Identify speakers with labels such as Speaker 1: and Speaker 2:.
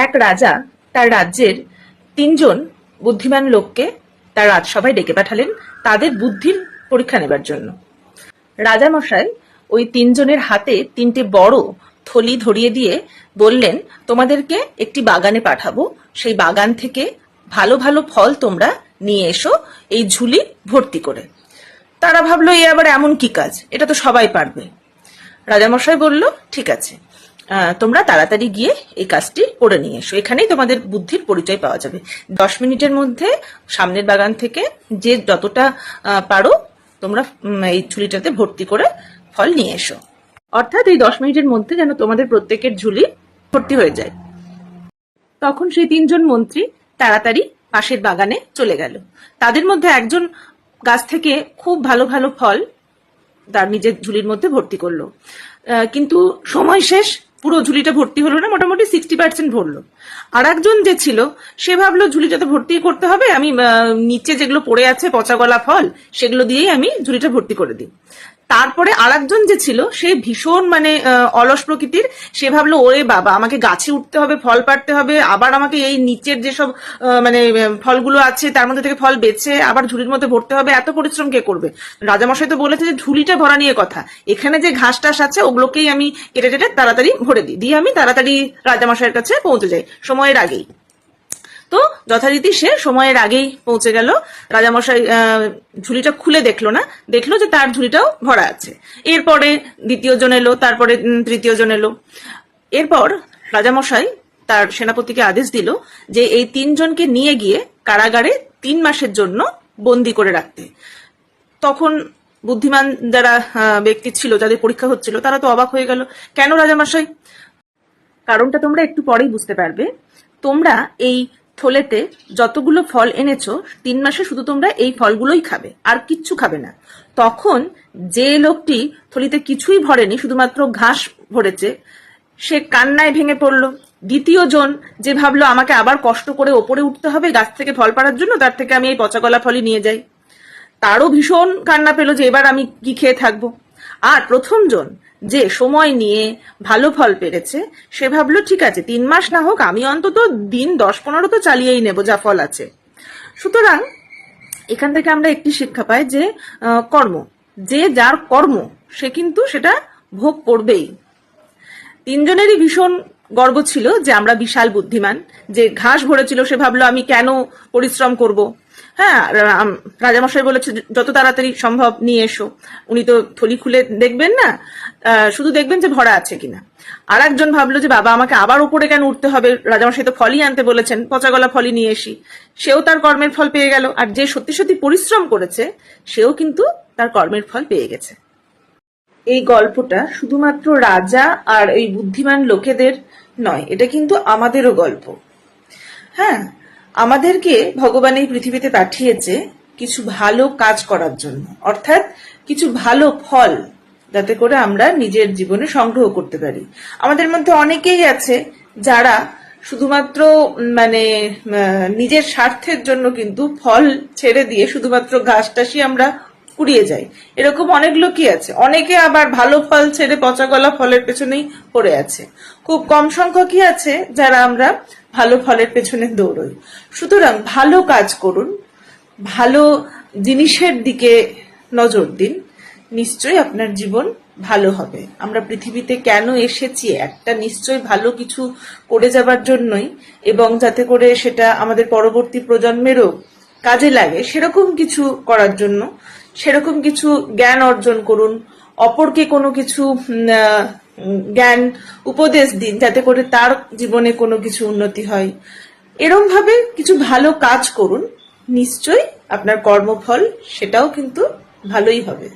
Speaker 1: এক রাজা তার রাজ্যের 3জন বুদ্ধিমান লোককে তার রাজসভায় ডেকে পাঠালেন তাদের বুদ্ধির পরীক্ষা নেবার জন্য। রাজামশাই ওই 3জনের হাতে 3টে বড় থলি ধরিয়ে দিয়ে বললেন, তোমাদেরকে একটি বাগানে পাঠাবো, সেই বাগান থেকে ভালো ভালো ফল তোমরা নিয়ে এসো এই ঝুলি ভর্তি করে। তারা ভাবলো, এ আবার এমন কি কাজ, এটা তো সবাই পারবে। রাজামশাই বলল, ঠিক আছে, তোমরা তাড়াতাড়ি গিয়ে এই কাজটি করে নিয়ে এসো, এখানেই তোমাদের বুদ্ধির পরিচয় পাওয়া যাবে। 10 মিনিটের মধ্যে সামনের বাগান থেকে যে যতটা পারো তোমরা এই ঝুলিটাতে ভর্তি করে ফল নিয়ে এসো। অর্থাৎ এই 10 মিনিটের মধ্যে যেন তোমাদের প্রত্যেকের ঝুলি ভর্তি হয়ে যায়। তখন সেই 3জন মন্ত্রী তাড়াতাড়ি পাশের বাগানে চলে গেল। তাদের মধ্যে একজন গাছ থেকে খুব ভালো ভালো ফল তার নিজের ঝুলির মধ্যে ভর্তি করলো, কিন্তু সময় শেষ, পুরো ঝুলিটা ভর্তি হলো না, মোটামুটি 60% ভরলো। আর একজন যে ছিল সে ভাবলো ঝুলিটা তো ভর্তি করতে হবে, আমি নিচে যেগুলো পড়ে আছে পচা গলা ফল সেগুলো দিয়েই আমি ঝুলিটা ভর্তি করে দিই। তারপরে আরেকজন যে ছিল সে ভীষণ অলস প্রকৃতির, সে ভাবলো, ওরে বাবা, আমাকে গাছে উঠতে হবে, ফল পাড়তে হবে, আবার আমাকে এই নিচের যেসব ফলগুলো আছে তার মধ্যে থেকে ফল বেছে আবার ঝুলির মধ্যে ভরতে হবে, এত পরিশ্রম কে করবে? রাজামশাই তো বলেছে যে ঝুলিটা ভরা নিয়ে কথা, এখানে যে ঘাস টাস আছে ওগুলোকেই আমি কেটে কেটে তাড়াতাড়ি ভরে দিই, দিয়ে আমি তাড়াতাড়ি রাজামশাইয়ের কাছে পৌঁছে যাই সময়ের আগেই। তো যথারীতি সে সময়ের আগেই পৌঁছে গেল। রাজামশাই ঝুলিটা খুলে দেখলো না, দেখলো যে তার ঝুলিটাও ভরা আছে। এরপরে 2য় জন এলো, তারপরে 3য় জন এলো। এরপর রাজামশাই তার সেনাপতিকে আদেশ দিল যে এই 3জনকে নিয়ে গিয়ে কারাগারে 3 মাসের জন্য বন্দি করে রাখতে। তখন বুদ্ধিমান যারা ব্যক্তি ছিল, যাদের পরীক্ষা হচ্ছিল, তারা তো অবাক হয়ে গেল, কেন রাজামশাই? কারণটা তোমরা একটু পরেই বুঝতে পারবে। তোমরা এই থলেতে যতগুলো ফল এনেছো 3 মাসে শুধু তোমরা এই ফলগুলোই খাবে, আর কিচ্ছু খাবে না। তখন যে লোকটি থলিতে কিছুই ভরেনি, শুধুমাত্র ঘাস ভরেছে, সে কান্নায় ভেঙে পড়লো। 2য় জন যে ভাবলো আমাকে আবার কষ্ট করে ওপরে উঠতে হবে গাছ থেকে ফল পাড়ার জন্য, তার থেকে আমি এই পচা গলা ফলই নিয়ে যাই, তারও ভীষণ কান্না পেলো যে এবার আমি কি খেয়ে থাকবো। আর 1ম জন যে সময় নিয়ে ভালো ফল পেরেছে, সে ভাবলো, ঠিক আছে, 3 মাস না হোক, আমি অন্তত দিন 10-15 তো চালিয়েই নেব যা ফল আছে। সুতরাং এখান থেকে আমরা একটি শিক্ষা পাই যে কর্ম, যে যার কর্ম সে কিন্তু সেটা ভোগ করবেই। 3জনেরই ভীষণ গর্ব ছিল যে আমরা বিশাল বুদ্ধিমান। যে ঘাস ভরেছিল সে ভাবলো, আমি কেন পরিশ্রম করব? হ্যাঁ, রাজামশাই বলেছে যত তাড়াতাড়ি সম্ভব নিয়ে এসো। উনি তো থলি খুলে দেখবেন না, শুধু দেখবেন যে ভরা আছে কিনা। আর একজন ভাবলো যে বাবা, আমাকে আবার উপরে কেন উঠতে হবে, রাজামশাই তো ফলই আনতে বলেছেন, পচা গলা ফলই নিয়ে এসি। সেও তার কর্মের ফল পেয়ে গেল, আর যে সত্যি সত্যি পরিশ্রম করেছে সেও কিন্তু তার কর্মের ফল পেয়ে গেছে। এই গল্পটা শুধুমাত্র রাজা আর এই বুদ্ধিমান লোকেদের নয়, এটা কিন্তু আমাদেরও গল্প। হ্যাঁ, আমাদেরকে ভগবান এই পৃথিবীতে পাঠিয়েছে কিছু ভালো কাজ করার জন্য, অর্থাৎ কিছু ভালো ফল যাতে করে আমরা নিজের জীবনে সংগ্রহ করতে পারি। আমাদের মধ্যে অনেকেই আছে যারা শুধুমাত্র নিজের স্বার্থের জন্য কিন্তু ফল ছেড়ে দিয়ে শুধুমাত্র ঘাসটাসই আমরা কুড়িয়ে যাই, এরকম অনেক লোকই আছে। অনেকে আবার ভালো ফল ছেড়ে পচা গলা ফলের পেছনেই পড়ে আছে। খুব কম সংখ্যকই আছে যারা আমরা ভালো ফলের পেছনে দৌড়ই। সুতরাং ভালো কাজ করুন, ভালো জিনিসের দিকে নজর দিন, নিশ্চয়ই আপনার জীবন ভালো হবে। আমরা পৃথিবীতে কেন এসেছি, একটা নিশ্চয়ই ভালো কিছু করে যাবার জন্যই, এবং যাতে করে সেটা আমাদের পরবর্তী প্রজন্মেরও কাজে লাগে সেরকম কিছু করার জন্য। সেরকম কিছু জ্ঞান অর্জন করুন, অপরকে কোনো কিছু জ্ঞান উপদেশ দিন যাতে করে তার জীবনে কোনো কিছু উন্নতি হয়। এরকম ভাবে কিছু ভালো কাজ করুন, নিশ্চয়ই আপনার কর্মফল সেটাও কিন্তু ভালোই হবে।